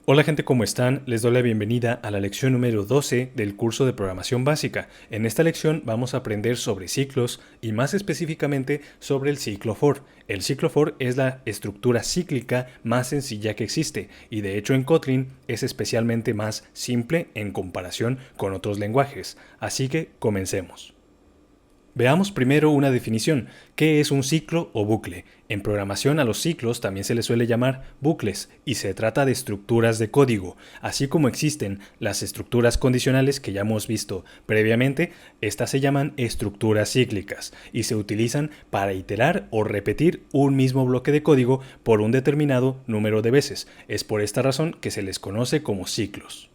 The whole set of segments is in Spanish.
Hola gente, ¿cómo están? Les doy la bienvenida a la lección número 12 del curso de programación básica. En esta lección vamos a aprender sobre ciclos y más específicamente sobre el ciclo for. El ciclo for es la estructura cíclica más sencilla que existe y de hecho en Kotlin es especialmente más simple en comparación con otros lenguajes. Así que comencemos. Veamos primero una definición. ¿Qué es un ciclo o bucle? En programación a los ciclos también se les suele llamar bucles y se trata de estructuras de código. Así como existen las estructuras condicionales que ya hemos visto previamente, estas se llaman estructuras cíclicas y se utilizan para iterar o repetir un mismo bloque de código por un determinado número de veces. Es por esta razón que se les conoce como ciclos.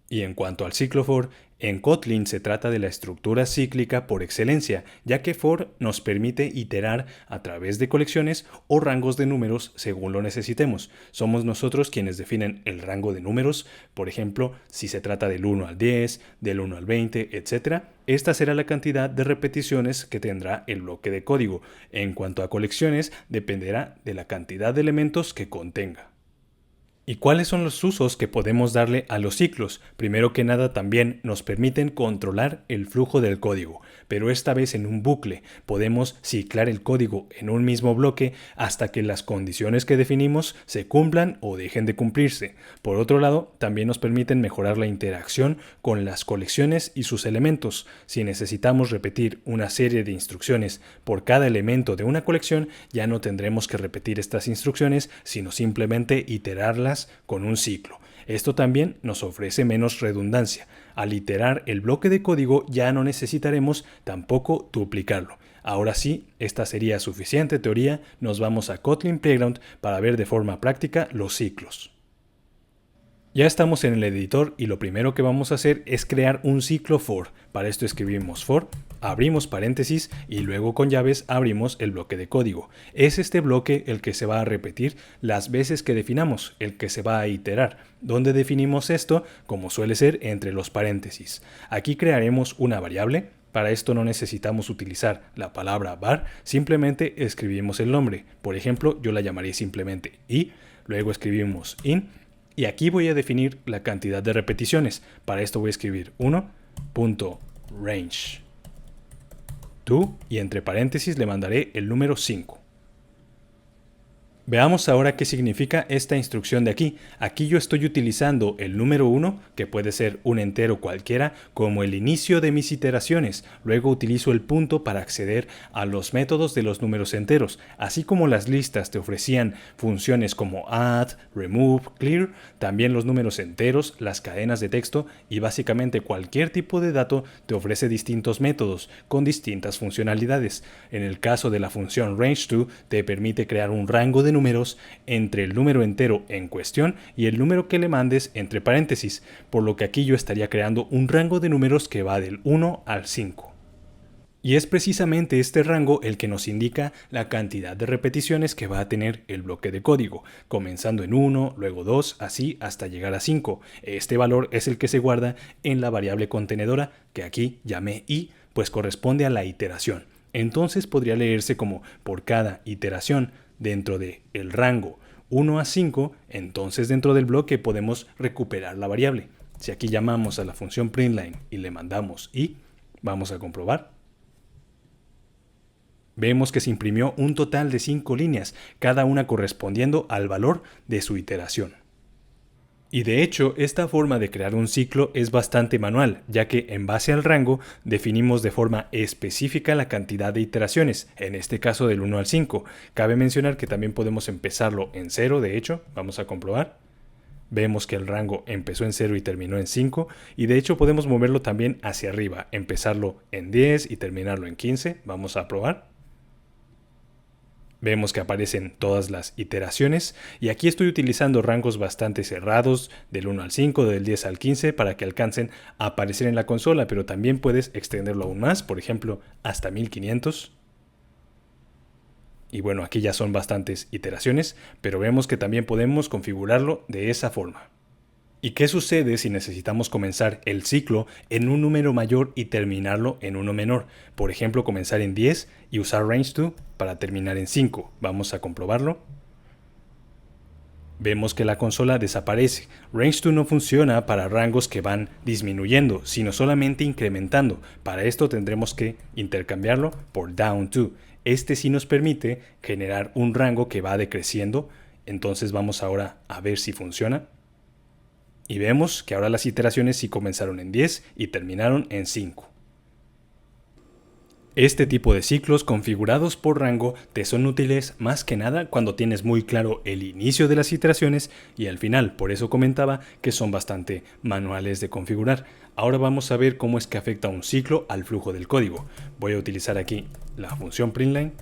Y en cuanto al ciclo for, en Kotlin se trata de la estructura cíclica por excelencia, ya que for nos permite iterar a través de colecciones o rangos de números según lo necesitemos. Somos nosotros quienes definen el rango de números, por ejemplo, si se trata del 1 al 10, del 1 al 20, etc. Esta será la cantidad de repeticiones que tendrá el bloque de código. En cuanto a colecciones, dependerá de la cantidad de elementos que contenga. ¿Y cuáles son los usos que podemos darle a los ciclos? Primero que nada también nos permiten controlar el flujo del código, pero esta vez en un bucle. Podemos ciclar el código en un mismo bloque hasta que las condiciones que definimos se cumplan o dejen de cumplirse. Por otro lado, también nos permiten mejorar la interacción con las colecciones y sus elementos. Si necesitamos repetir una serie de instrucciones por cada elemento de una colección, ya no tendremos que repetir estas instrucciones, sino simplemente iterarlas con un ciclo. Esto también nos ofrece menos redundancia. Al iterar el bloque de código ya no necesitaremos tampoco duplicarlo. Ahora sí, esta sería suficiente teoría. Nos vamos a Kotlin Playground para ver de forma práctica los ciclos. Ya estamos en el editor y lo primero que vamos a hacer es crear un ciclo for. Para esto escribimos for, abrimos paréntesis y luego con llaves abrimos el bloque de código. Es este bloque el que se va a repetir las veces que definamos, el que se va a iterar. ¿Dónde definimos esto? Como suele ser entre los paréntesis. Aquí crearemos una variable. Para esto no necesitamos utilizar la palabra var, simplemente escribimos el nombre. Por ejemplo, yo la llamaré simplemente i, luego escribimos in. Y aquí voy a definir la cantidad de repeticiones. Para esto voy a escribir 1.range to y entre paréntesis le mandaré el número 5. Veamos ahora qué significa esta instrucción de aquí. Aquí yo estoy utilizando el número 1, que puede ser un entero cualquiera, como el inicio de mis iteraciones. Luego utilizo el punto para acceder a los métodos de los números enteros. Así como las listas te ofrecían funciones como add, remove, clear, también los números enteros, las cadenas de texto y básicamente cualquier tipo de dato te ofrece distintos métodos con distintas funcionalidades. En el caso de la función range2 te permite crear un rango de números entre el número entero en cuestión y el número que le mandes entre paréntesis, por lo que aquí yo estaría creando un rango de números que va del 1 al 5. Y es precisamente este rango el que nos indica la cantidad de repeticiones que va a tener el bloque de código, comenzando en 1, luego 2, así hasta llegar a 5. Este valor es el que se guarda en la variable contenedora, que aquí llamé i, pues corresponde a la iteración. Entonces podría leerse como por cada iteración dentro del rango 1 a 5, entonces dentro del bloque podemos recuperar la variable. Si aquí llamamos a la función println y le mandamos i, vamos a comprobar. Vemos que se imprimió un total de 5 líneas, cada una correspondiendo al valor de su iteración. Y de hecho, esta forma de crear un ciclo es bastante manual, ya que en base al rango definimos de forma específica la cantidad de iteraciones, en este caso del 1 al 5. Cabe mencionar que también podemos empezarlo en 0, de hecho, vamos a comprobar. Vemos que el rango empezó en 0 y terminó en 5, y de hecho podemos moverlo también hacia arriba, empezarlo en 10 y terminarlo en 15, vamos a probar. Vemos que aparecen todas las iteraciones y aquí estoy utilizando rangos bastante cerrados del 1 al 5, del 10 al 15 para que alcancen a aparecer en la consola, pero también puedes extenderlo aún más, por ejemplo hasta 1500. Y bueno, aquí ya son bastantes iteraciones, pero vemos que también podemos configurarlo de esa forma. ¿Y qué sucede si necesitamos comenzar el ciclo en un número mayor y terminarlo en uno menor? Por ejemplo, comenzar en 10 y usar range2 para terminar en 5. Vamos a comprobarlo. Vemos que la consola desaparece. Range2 no funciona para rangos que van disminuyendo, sino solamente incrementando. Para esto tendremos que intercambiarlo por Down2. Este sí nos permite generar un rango que va decreciendo. Entonces vamos ahora a ver si funciona. Y vemos que ahora las iteraciones sí comenzaron en 10 y terminaron en 5. Este tipo de ciclos configurados por rango te son útiles más que nada cuando tienes muy claro el inicio de las iteraciones y el final, por eso comentaba que son bastante manuales de configurar. Ahora vamos a ver cómo es que afecta un ciclo al flujo del código. Voy a utilizar aquí la función printline,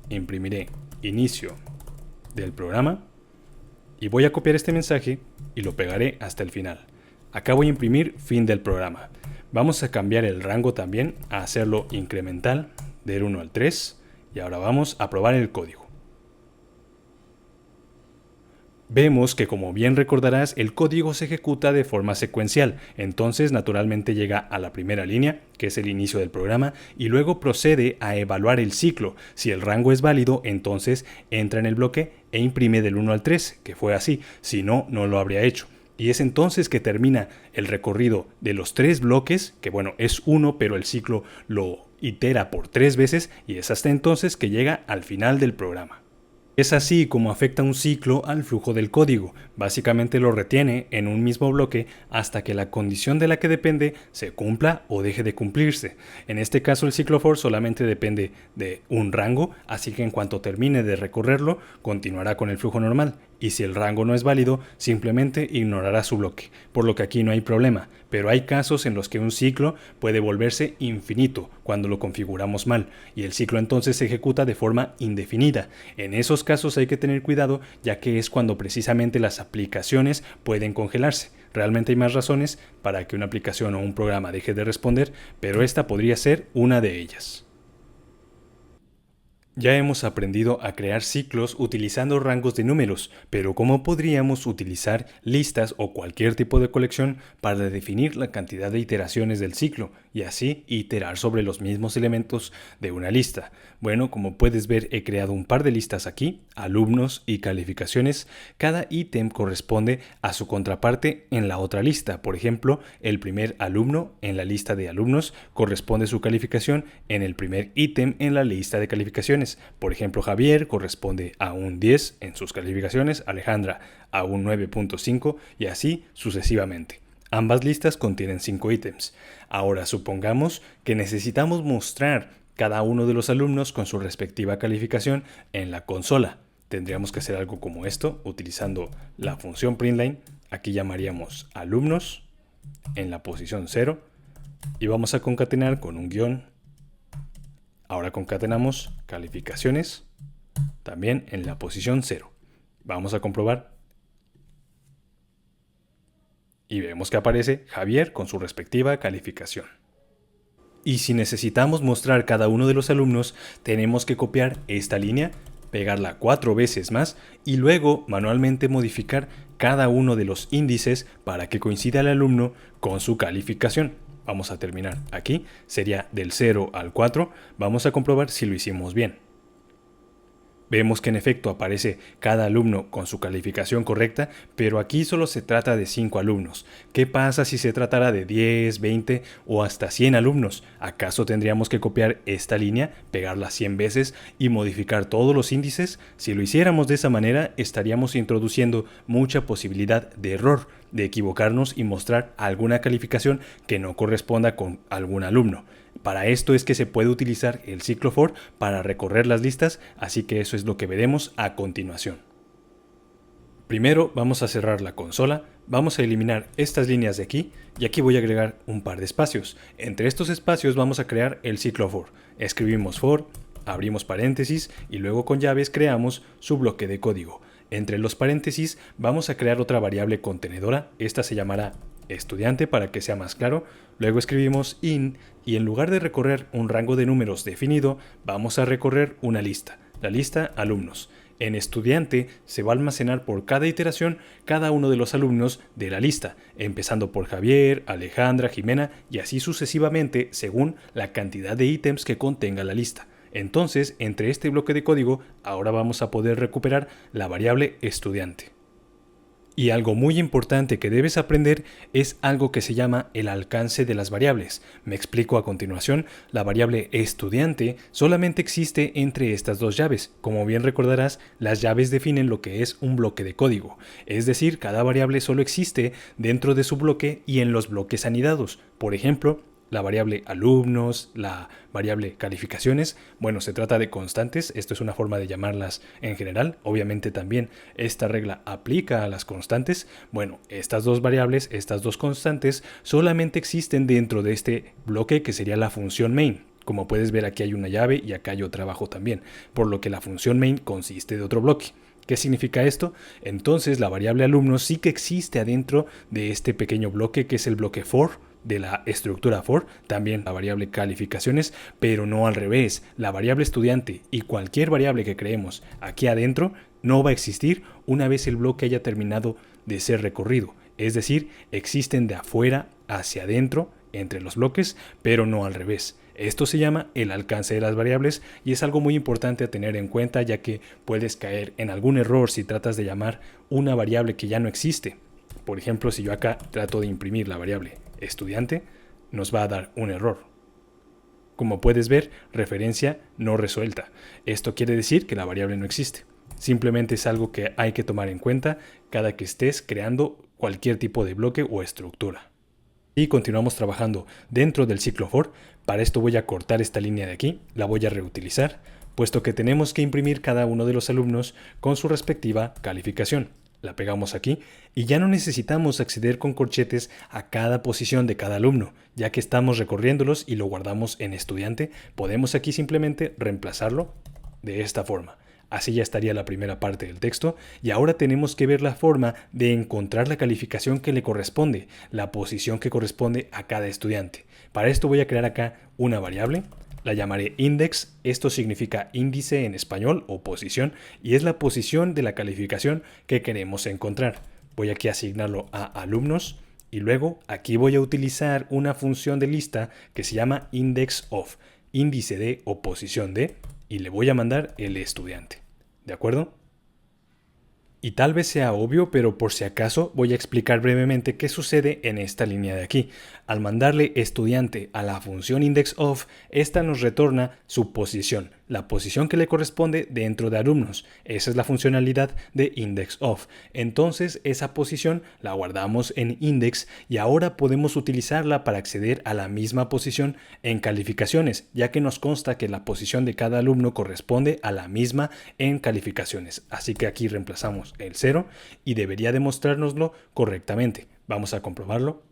imprimiré inicio del programa y voy a copiar este mensaje y lo pegaré hasta el final. Acá voy a imprimir fin del programa. Vamos a cambiar el rango también a hacerlo incremental del 1 al 3 y ahora vamos a probar el código. Vemos que, como bien recordarás, el código se ejecuta de forma secuencial, entonces naturalmente llega a la primera línea, que es el inicio del programa, y luego procede a evaluar el ciclo. Si el rango es válido, entonces entra en el bloque e imprime del 1 al 3, que fue así, si no, no lo habría hecho. Y es entonces que termina el recorrido de los 3 bloques, que bueno, es uno, pero el ciclo lo itera por 3 veces y es hasta entonces que llega al final del programa. Es así como afecta un ciclo al flujo del código. Básicamente lo retiene en un mismo bloque hasta que la condición de la que depende se cumpla o deje de cumplirse. En este caso el ciclo for solamente depende de un rango, así que en cuanto termine de recorrerlo, continuará con el flujo normal. Y si el rango no es válido, simplemente ignorará su bloque, por lo que aquí no hay problema. Pero hay casos en los que un ciclo puede volverse infinito cuando lo configuramos mal, y el ciclo entonces se ejecuta de forma indefinida. En esos casos hay que tener cuidado, ya que es cuando precisamente las aplicaciones pueden congelarse. Realmente hay más razones para que una aplicación o un programa deje de responder, pero esta podría ser una de ellas. Ya hemos aprendido a crear ciclos utilizando rangos de números, pero ¿cómo podríamos utilizar listas o cualquier tipo de colección para definir la cantidad de iteraciones del ciclo y así iterar sobre los mismos elementos de una lista? Bueno, como puedes ver, he creado un par de listas aquí, alumnos y calificaciones. Cada ítem corresponde a su contraparte en la otra lista. Por ejemplo, el primer alumno en la lista de alumnos corresponde a su calificación en el primer ítem en la lista de calificaciones. Por ejemplo, Javier corresponde a un 10 en sus calificaciones, Alejandra a un 9.5 y así sucesivamente. Ambas listas contienen 5 ítems. Ahora supongamos que necesitamos mostrar cada uno de los alumnos con su respectiva calificación en la consola. Tendríamos que hacer algo como esto, utilizando la función printline. Aquí llamaríamos alumnos en la posición 0 y vamos a concatenar con un guión. Ahora concatenamos calificaciones también en la posición 0. Vamos a comprobar. Y vemos que aparece Javier con su respectiva calificación. Y si necesitamos mostrar cada uno de los alumnos, tenemos que copiar esta línea, pegarla 4 veces más y luego manualmente modificar cada uno de los índices para que coincida el alumno con su calificación. Vamos a terminar aquí, sería del 0 al 4, vamos a comprobar si lo hicimos bien. Vemos que en efecto aparece cada alumno con su calificación correcta, pero aquí solo se trata de 5 alumnos. ¿Qué pasa si se tratara de 10, 20 o hasta 100 alumnos? ¿Acaso tendríamos que copiar esta línea, pegarla 100 veces y modificar todos los índices? Si lo hiciéramos de esa manera, estaríamos introduciendo mucha posibilidad de error, de equivocarnos y mostrar alguna calificación que no corresponda con algún alumno. Para esto es que se puede utilizar el ciclo for para recorrer las listas, así que eso es lo que veremos a continuación. Primero vamos a cerrar la consola, vamos a eliminar estas líneas de aquí y aquí voy a agregar un par de espacios. Entre estos espacios vamos a crear el ciclo for. Escribimos for, abrimos paréntesis y luego con llaves creamos su bloque de código. Entre los paréntesis vamos a crear otra variable contenedora, esta se llamará estudiante para que sea más claro. Luego escribimos in y en lugar de recorrer un rango de números definido, vamos a recorrer una lista, la lista alumnos. En estudiante se va a almacenar por cada iteración cada uno de los alumnos de la lista, empezando por Javier, Alejandra, Jimena y así sucesivamente según la cantidad de ítems que contenga la lista. Entonces, entre este bloque de código, ahora vamos a poder recuperar la variable estudiante. Y algo muy importante que debes aprender es algo que se llama el alcance de las variables. Me explico a continuación. La variable estudiante solamente existe entre estas dos llaves. Como bien recordarás, las llaves definen lo que es un bloque de código. Es decir, cada variable solo existe dentro de su bloque y en los bloques anidados. Por ejemplo, la variable alumnos, la variable calificaciones, bueno, se trata de constantes, esto es una forma de llamarlas en general, obviamente también esta regla aplica a las constantes. Bueno, estas dos variables, estas dos constantes, solamente existen dentro de este bloque que sería la función main. Como puedes ver, aquí hay una llave y acá hay otra abajo también, por lo que la función main consiste de otro bloque. ¿Qué significa esto? Entonces la variable alumno sí que existe adentro de este pequeño bloque que es el bloque for de la estructura for, también la variable calificaciones, pero no al revés. La variable estudiante y cualquier variable que creemos aquí adentro no va a existir una vez el bloque haya terminado de ser recorrido. Es decir, existen de afuera hacia adentro entre los bloques, pero no al revés. Esto se llama el alcance de las variables y es algo muy importante a tener en cuenta, ya que puedes caer en algún error si tratas de llamar una variable que ya no existe. Por ejemplo, si yo acá trato de imprimir la variable estudiante, nos va a dar un error. Como puedes ver, referencia no resuelta. Esto quiere decir que la variable no existe. Simplemente es algo que hay que tomar en cuenta cada que estés creando cualquier tipo de bloque o estructura. Y continuamos trabajando dentro del ciclo for. Para esto voy a cortar esta línea de aquí, la voy a reutilizar, puesto que tenemos que imprimir cada uno de los alumnos con su respectiva calificación. La pegamos aquí y ya no necesitamos acceder con corchetes a cada posición de cada alumno, ya que estamos recorriéndolos y lo guardamos en estudiante. Podemos aquí simplemente reemplazarlo de esta forma. Así ya estaría la primera parte del texto y ahora tenemos que ver la forma de encontrar la calificación que le corresponde, la posición que corresponde a cada estudiante. Para esto voy a crear acá una variable. La llamaré index, esto significa índice en español o posición y es la posición de la calificación que queremos encontrar. Voy aquí a asignarlo a alumnos y luego aquí voy a utilizar una función de lista que se llama index of, índice de o posición de, y le voy a mandar el estudiante. ¿De acuerdo? Y tal vez sea obvio, pero por si acaso voy a explicar brevemente qué sucede en esta línea de aquí. Al mandarle estudiante a la función indexOf, esta nos retorna su posición, la posición que le corresponde dentro de alumnos. Esa es la funcionalidad de indexOf. Entonces esa posición la guardamos en index y ahora podemos utilizarla para acceder a la misma posición en calificaciones, ya que nos consta que la posición de cada alumno corresponde a la misma en calificaciones. Así que aquí reemplazamos el 0 y debería demostrárnoslo correctamente. Vamos a comprobarlo.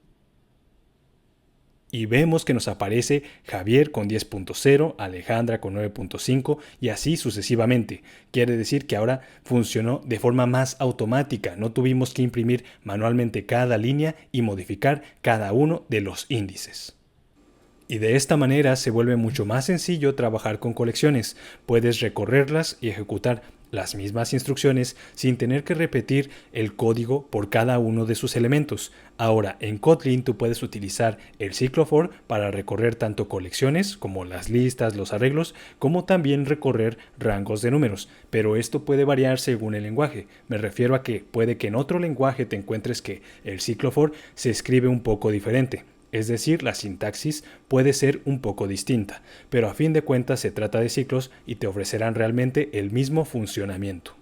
Y vemos que nos aparece Javier con 10.0, Alejandra con 9.5 y así sucesivamente. Quiere decir que ahora funcionó de forma más automática. No tuvimos que imprimir manualmente cada línea y modificar cada uno de los índices. Y de esta manera se vuelve mucho más sencillo trabajar con colecciones. Puedes recorrerlas y ejecutar las mismas instrucciones sin tener que repetir el código por cada uno de sus elementos. Ahora, en Kotlin tú puedes utilizar el ciclo for para recorrer tanto colecciones como las listas, los arreglos, como también recorrer rangos de números. Pero esto puede variar según el lenguaje. Me refiero a que puede que en otro lenguaje te encuentres que el ciclo for se escribe un poco diferente. Es decir, la sintaxis puede ser un poco distinta, pero a fin de cuentas se trata de ciclos y te ofrecerán realmente el mismo funcionamiento.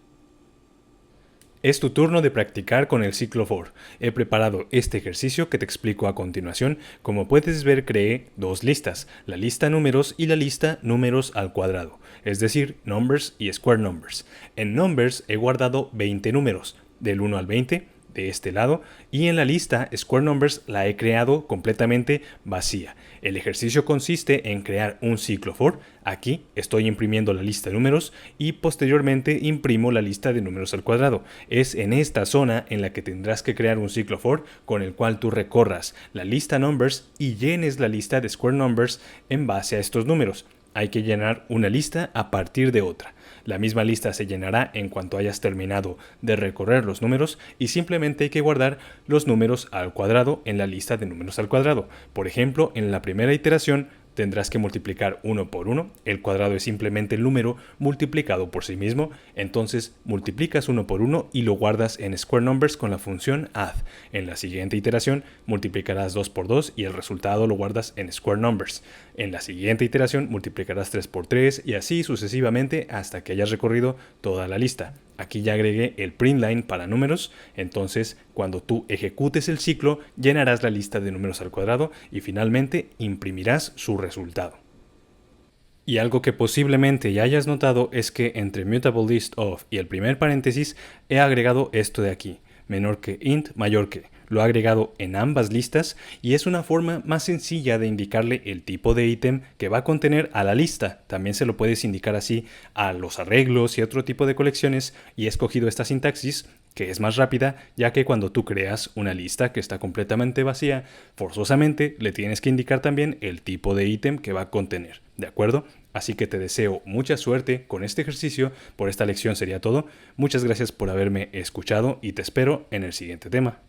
Es tu turno de practicar con el ciclo for. He preparado este ejercicio que te explico a continuación. Como puedes ver, creé dos listas, la lista números y la lista números al cuadrado, es decir, numbers y square numbers. En numbers he guardado 20 números, del 1 al 20, de este lado, y en la lista Square Numbers la he creado completamente vacía. El ejercicio consiste en crear un ciclo for. Aquí estoy imprimiendo la lista de números y posteriormente imprimo la lista de números al cuadrado. Es en esta zona en la que tendrás que crear un ciclo for con el cual tú recorras la lista numbers y llenes la lista de Square Numbers en base a estos números. Hay que llenar una lista a partir de otra. La misma lista se llenará en cuanto hayas terminado de recorrer los números y simplemente hay que guardar los números al cuadrado en la lista de números al cuadrado. Por ejemplo, en la primera iteración tendrás que multiplicar 1 por 1. El cuadrado es simplemente el número multiplicado por sí mismo. Entonces multiplicas 1 por 1 y lo guardas en square numbers con la función add. En la siguiente iteración multiplicarás 2 por 2 y el resultado lo guardas en square numbers. En la siguiente iteración multiplicarás 3 por 3 y así sucesivamente hasta que hayas recorrido toda la lista. Aquí ya agregué el print line para números, entonces cuando tú ejecutes el ciclo llenarás la lista de números al cuadrado y finalmente imprimirás su resultado. Y algo que posiblemente ya hayas notado es que entre mutable list of y el primer paréntesis he agregado esto de aquí, menor que int mayor que. Lo he agregado en ambas listas y es una forma más sencilla de indicarle el tipo de ítem que va a contener a la lista. También se lo puedes indicar así a los arreglos y otro tipo de colecciones, y he escogido esta sintaxis que es más rápida, ya que cuando tú creas una lista que está completamente vacía, forzosamente le tienes que indicar también el tipo de ítem que va a contener, ¿de acuerdo? Así que te deseo mucha suerte con este ejercicio. Por esta lección sería todo. Muchas gracias por haberme escuchado y te espero en el siguiente tema.